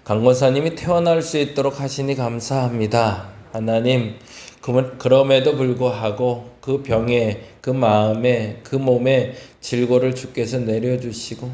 강권사님이 태어날 수 있도록 하시니 감사합니다. 하나님, 그럼에도 불구하고 그 병에, 그 마음에, 그 몸에 질고를 주께서 내려주시고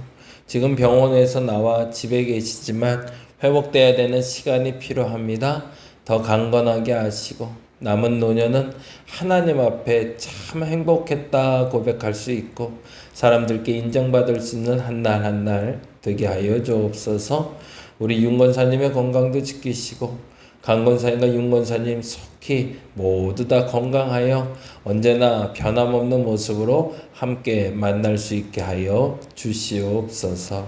지금 병원에서 나와 집에 계시지만 회복돼야 되는 시간이 필요합니다. 더 강건하게 하시고 남은 노년은 하나님 앞에 참 행복했다 고백할 수 있고 사람들께 인정받을 수 있는 한 날 한 날 되게 하여 주옵소서. 우리 윤권사님의 건강도 지키시고 강권사님과 윤권사님 속히 모두 다 건강하여 언제나 변함없는 모습으로 함께 만날 수 있게 하여 주시옵소서.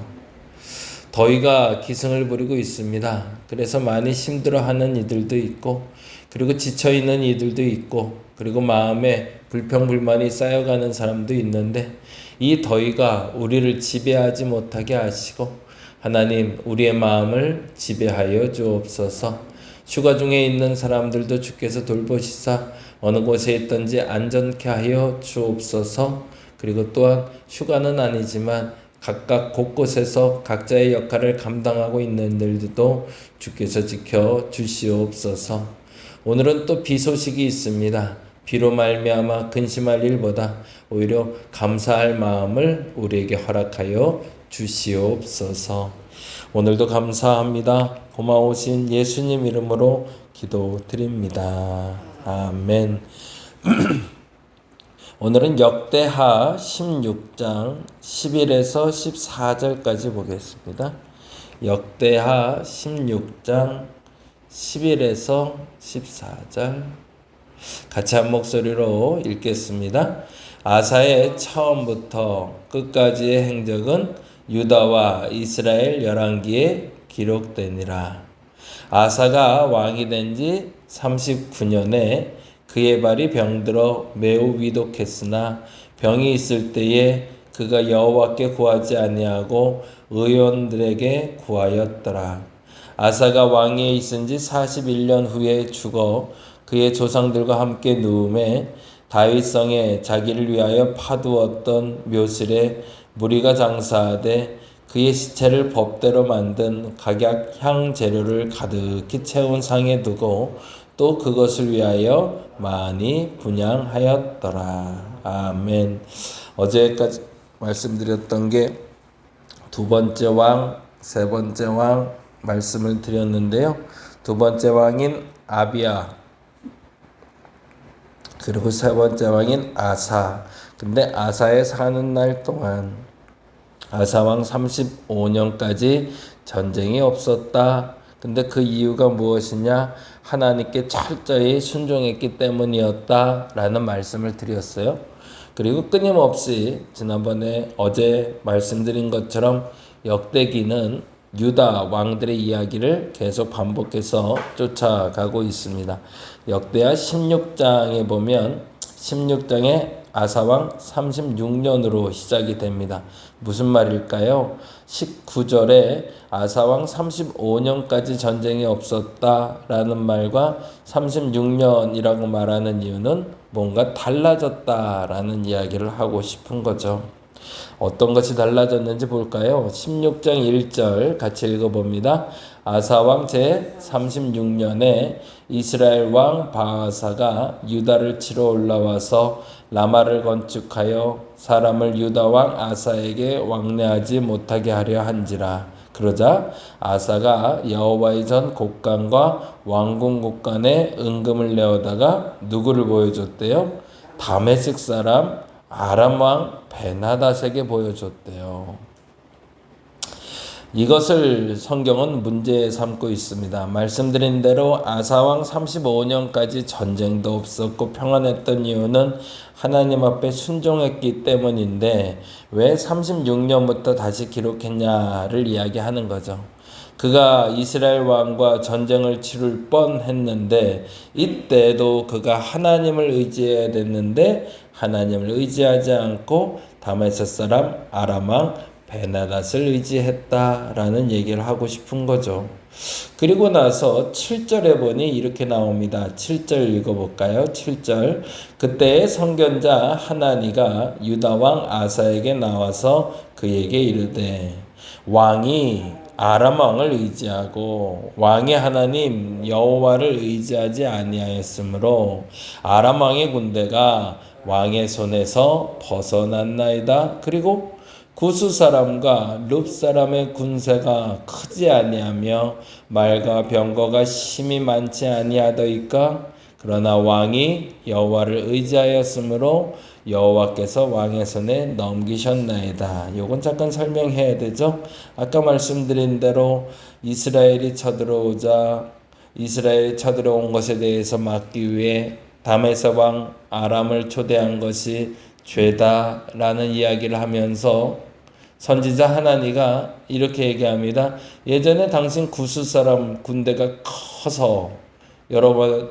더위가 기승을 부리고 있습니다. 그래서 많이 힘들어하는 이들도 있고 그리고 지쳐있는 이들도 있고 그리고 마음에 불평불만이 쌓여가는 사람도 있는데 이 더위가 우리를 지배하지 못하게 하시고 하나님 우리의 마음을 지배하여 주옵소서. 휴가 중에 있는 사람들도 주께서 돌보시사 어느 곳에 있든지 안전케 하여 주옵소서. 그리고 또한 휴가는 아니지만 각각 곳곳에서 각자의 역할을 감당하고 있는 일들도 주께서 지켜 주시옵소서. 오늘은 또 비 소식이 있습니다. 비로 말미암아 근심할 일보다 오히려 감사할 마음을 우리에게 허락하여 주시옵소서. 오늘도 감사합니다. 고마우신 예수님 이름으로 기도드립니다. 아멘. 오늘은 역대하 16장 11에서 14절까지 보겠습니다. 역대하 16장 11에서 14절 같이 한 목소리로 읽겠습니다. 아사의 처음부터 끝까지의 행적은 유다와 이스라엘 열왕기에 기록되니라. 아사가 왕이 된 지 39년에 그의 발이 병들어 매우 위독했으나 병이 있을 때에 그가 여호와께 구하지 아니하고 의원들에게 구하였더라. 아사가 왕위에 있은 지 41년 후에 죽어 그의 조상들과 함께 누움에 다윗성에 자기를 위하여 파두었던 묘실에 무리가 장사하되 그의 시체를 법대로 만든 각약 향 재료를 가득히 채운 상에 두고 또 그것을 위하여 많이 분향하였더라. 아멘. 어제까지 말씀드렸던 게 두 번째 왕, 세 번째 왕 말씀을 드렸는데요. 두 번째 왕인 아비야 그리고 세 번째 왕인 아사. 근데 아사에 사는 날 동안 아사왕 35년까지 전쟁이 없었다. 근데 그 이유가 무엇이냐? 하나님께 철저히 순종했기 때문이었다라는 말씀을 드렸어요. 그리고 끊임없이 지난번에 어제 말씀드린 것처럼 역대기는 유다 왕들의 이야기를 계속 반복해서 쫓아가고 있습니다. 역대하 16장에 보면 16장에 아사왕 36년으로 시작이 됩니다. 무슨 말일까요? 19절에 아사왕 35년까지 전쟁이 없었다라는 말과 36년이라고 말하는 이유는 뭔가 달라졌다라는 이야기를 하고 싶은 거죠. 어떤 것이 달라졌는지 볼까요? 16장 1절 같이 읽어봅니다. 아사왕 제36년에 이스라엘 왕 바아사가 유다를 치러 올라와서 라마를 건축하여 사람을 유다 왕 아사에게 왕래하지 못하게 하려 한지라. 그러자 아사가 여호와의 전 곡간과 왕궁 곡간에 은금을 내어다가 누구를 보여줬대요? 다메섹 사람 아람 왕 베나닷에게 보여줬대요. 이것을 성경은 문제 삼고 있습니다. 말씀드린 대로 아사왕 35년까지 전쟁도 없었고 평안했던 이유는 하나님 앞에 순종했기 때문인데 왜 36년부터 다시 기록했냐를 이야기하는 거죠. 그가 이스라엘 왕과 전쟁을 치를 뻔했는데 이때도 그가 하나님을 의지해야 됐는데 하나님을 의지하지 않고 다메섹 사람 아람 왕 베나닷을 의지했다라는 얘기를 하고 싶은 거죠. 그리고 나서 7절에 보니 이렇게 나옵니다. 7절 읽어볼까요? 7절 그때 선견자 하나니가 유다 왕 아사에게 나와서 그에게 이르되 왕이 아람 왕을 의지하고 왕의 하나님 여호와를 의지하지 아니하였으므로 아람 왕의 군대가 왕의 손에서 벗어났나이다. 그리고 구스 사람과 룹 사람의 군세가 크지 아니하며 말과 병거가 심히 많지 아니하더이까. 그러나 왕이 여호와를 의지하였으므로 여호와께서 왕의 손에 넘기셨나이다. 요건 잠깐 설명해야 되죠. 아까 말씀드린 대로 이스라엘이 쳐들어온 것에 대해서 막기 위해 다메섹 왕 아람을 초대한 것이 죄다라는 이야기를 하면서 선지자 하나니가 이렇게 얘기합니다. 예전에 당신 구스 사람 군대가 커서 여러 번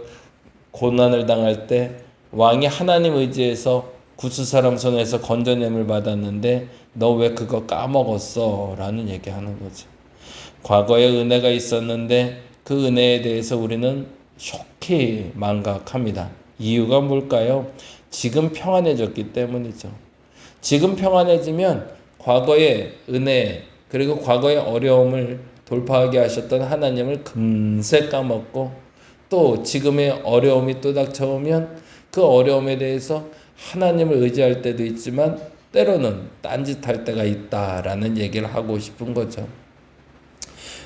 고난을 당할 때 왕이 하나님 의지해서 구스 사람 손에서 건져냄을 받았는데 너 왜 그거 까먹었어? 라는 얘기하는 거죠. 과거에 은혜가 있었는데 그 은혜에 대해서 우리는 속히 망각합니다. 이유가 뭘까요? 지금 평안해졌기 때문이죠. 지금 평안해지면 과거의 은혜 그리고 과거의 어려움을 돌파하게 하셨던 하나님을 금세 까먹고 또 지금의 어려움이 또 닥쳐오면 그 어려움에 대해서 하나님을 의지할 때도 있지만 때로는 딴짓할 때가 있다라는 얘기를 하고 싶은 거죠.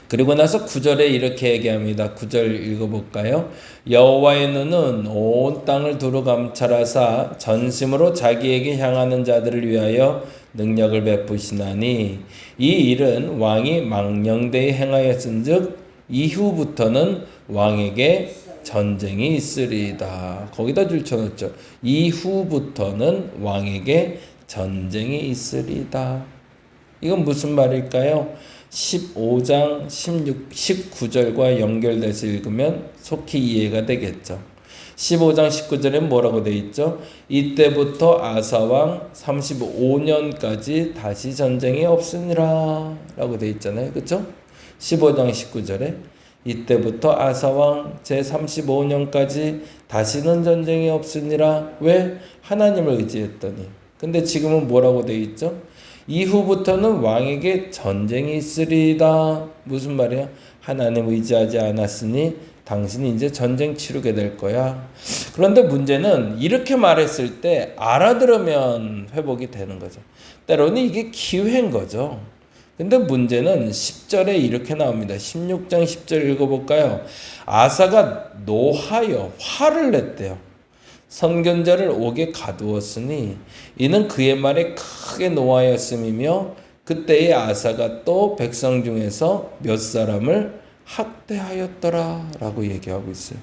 그리고 나서 9절에 이렇게 얘기합니다. 9절 읽어볼까요? 여호와의 눈은 온 땅을 두루 감찰하사 전심으로 자기에게 향하는 자들을 위하여 능력을 베푸시나니 이 일은 왕이 망령되이 행하였은즉 이후부터는 왕에게 전쟁이 있으리이다. 거기다 줄쳐놓죠. 이후부터는 왕에게 전쟁이 있으리이다. 이건 무슨 말일까요? 15장 19절과 연결돼서 읽으면 속히 이해가 되겠죠. 15장 19절에 뭐라고 되어 있죠? 이때부터 아사왕 35년까지 다시 전쟁이 없으니라 라고 되어 있잖아요. 그렇죠? 15장 19절에 이때부터 아사왕 제35년까지 다시는 전쟁이 없으니라. 왜? 하나님을 의지했더니. 근데 지금은 뭐라고 되어 있죠? 이후부터는 왕에게 전쟁이 있으리이다. 무슨 말이야? 하나님 의지하지 않았으니 당신이 이제 전쟁 치르게 될 거야. 그런데 문제는 이렇게 말했을 때 알아들으면 회복이 되는 거죠. 때로는 이게 기회인 거죠. 근데 문제는 10절에 이렇게 나옵니다. 16장 10절 읽어볼까요? 아사가 노하여 화를 냈대요. 선견자를 옥에 가두었으니 이는 그의 말에 크게 노하였음이며 그때의 아사가 또 백성 중에서 몇 사람을 학대하였더라 라고 얘기하고 있어요.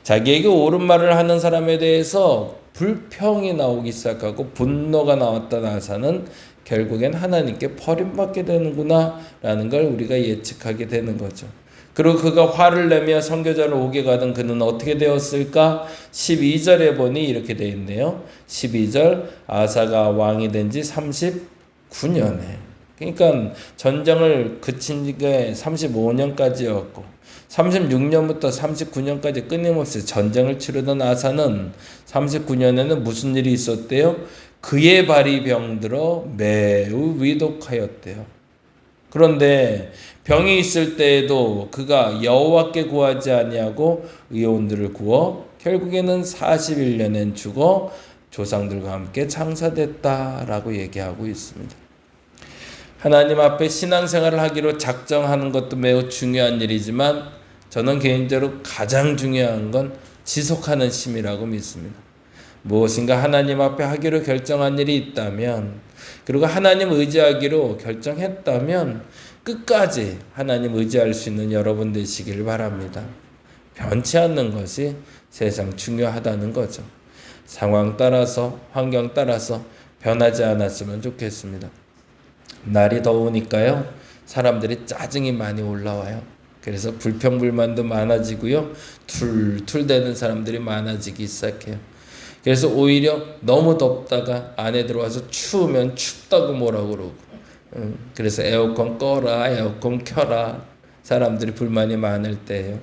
자기에게 옳은 말을 하는 사람에 대해서 불평이 나오기 시작하고 분노가 나왔던 아사는 결국엔 하나님께 버림받게 되는구나 라는 걸 우리가 예측하게 되는 거죠. 그리고 그가 화를 내며 선교자를 옥에 가던 그는 어떻게 되었을까? 12절에 보니 이렇게 되어 있네요. 12절 아사가 왕이 된 지 39년에 그러니까 전쟁을 그친 게 35년까지였고 36년부터 39년까지 끊임없이 전쟁을 치르던 아사는 39년에는 무슨 일이 있었대요? 그의 발이 병들어 매우 위독하였대요. 그런데 병이 있을 때에도 그가 여호와께 구하지 아니하고 의원들을 구워 결국에는 41년엔 죽어 조상들과 함께 창사됐다라고 얘기하고 있습니다. 하나님 앞에 신앙생활을 하기로 작정하는 것도 매우 중요한 일이지만 저는 개인적으로 가장 중요한 건 지속하는 힘이라고 믿습니다. 무엇인가 하나님 앞에 하기로 결정한 일이 있다면 그리고 하나님 의지하기로 결정했다면 끝까지 하나님 의지할 수 있는 여러분 되시길 바랍니다. 변치 않는 것이 세상 중요하다는 거죠. 상황 따라서 환경 따라서 변하지 않았으면 좋겠습니다. 날이 더우니까요. 사람들이 짜증이 많이 올라와요. 그래서 불평불만도 많아지고요. 툴툴대는 사람들이 많아지기 시작해요. 그래서 오히려 너무 덥다가 안에 들어와서 추우면 춥다고 뭐라고 그러고 그래서 에어컨 꺼라 에어컨 켜라 사람들이 불만이 많을 때예요.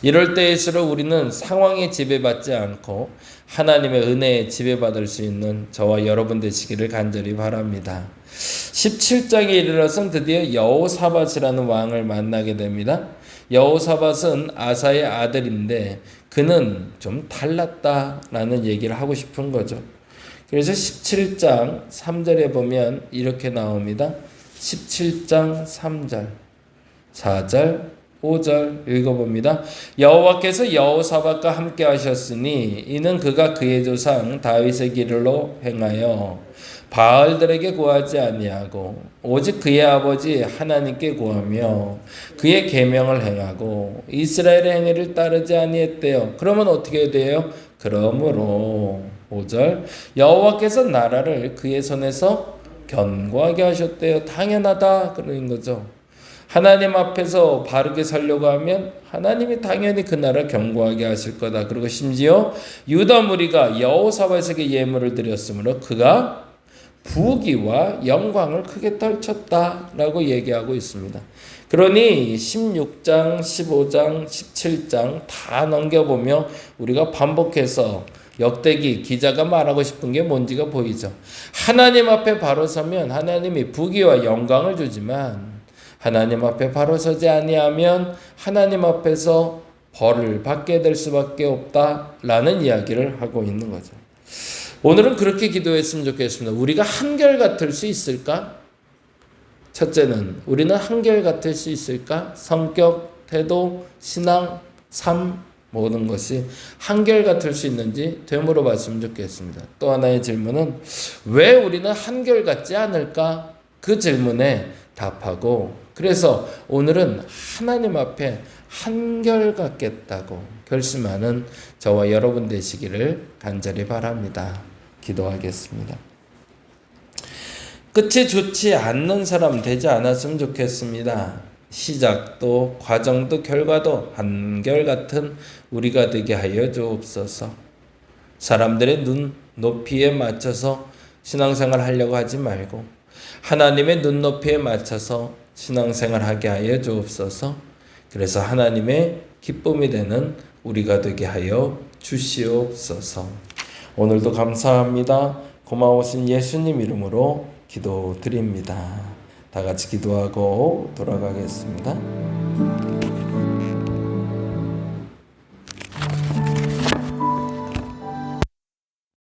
이럴 때일수록 우리는 상황에 지배받지 않고 하나님의 은혜에 지배받을 수 있는 저와 여러분 되시기를 간절히 바랍니다. 17장에 이르러선 드디어 여호사밧이라는 왕을 만나게 됩니다. 여호사밧은 아사의 아들인데 그는 좀 달랐다라는 얘기를 하고 싶은 거죠. 그래서 17장 3절에 보면 이렇게 나옵니다. 17장 3절, 4절, 5절 읽어봅니다. 여호와께서 여호사밧과 함께 하셨으니 이는 그가 그의 조상 다윗의 길로 행하여 바알들에게 구하지 아니하고 오직 그의 아버지 하나님께 구하며 그의 계명을 행하고 이스라엘의 행위를 따르지 아니했대요. 그러면 어떻게 돼요? 그러므로 5절 여호와께서 나라를 그의 손에서 견고하게 하셨대요. 당연하다 그러는 거죠. 하나님 앞에서 바르게 살려고 하면 하나님이 당연히 그 나라 견고하게 하실 거다. 그리고 심지어 유다 무리가 여호사밧에게 예물을 드렸으므로 그가 부귀와 영광을 크게 떨쳤다라고 얘기하고 있습니다. 그러니 16장, 15장, 17장 다 넘겨보며 우리가 반복해서 역대기 기자가 말하고 싶은 게 뭔지가 보이죠. 하나님 앞에 바로 서면 하나님이 부귀와 영광을 주지만 하나님 앞에 바로 서지 아니하면 하나님 앞에서 벌을 받게 될 수밖에 없다라는 이야기를 하고 있는 거죠. 오늘은 그렇게 기도했으면 좋겠습니다. 우리가 한결같을 수 있을까? 첫째는 우리는 한결같을 수 있을까? 성격, 태도, 신앙, 삶 모든 것이 한결같을 수 있는지 되물어봤으면 좋겠습니다. 또 하나의 질문은 왜 우리는 한결같지 않을까? 그 질문에 답하고 그래서 오늘은 하나님 앞에 한결같겠다고 결심하는 저와 여러분 되시기를 간절히 바랍니다. 기도하겠습니다. 끝이 좋지 않는 사람 되지 않았으면 좋겠습니다. 시작도 과정도 결과도 한결같은 우리가 되게 하여 주옵소서. 사람들의 눈높이에 맞춰서 신앙생활 하려고 하지 말고 하나님의 눈높이에 맞춰서 신앙생활 하게 하여 주옵소서. 그래서 하나님의 기쁨이 되는 우리가 되게 하여 주시옵소서. 오늘도 감사합니다. 고마우신 예수님 이름으로 기도드립니다. 다 같이 기도하고 돌아가겠습니다.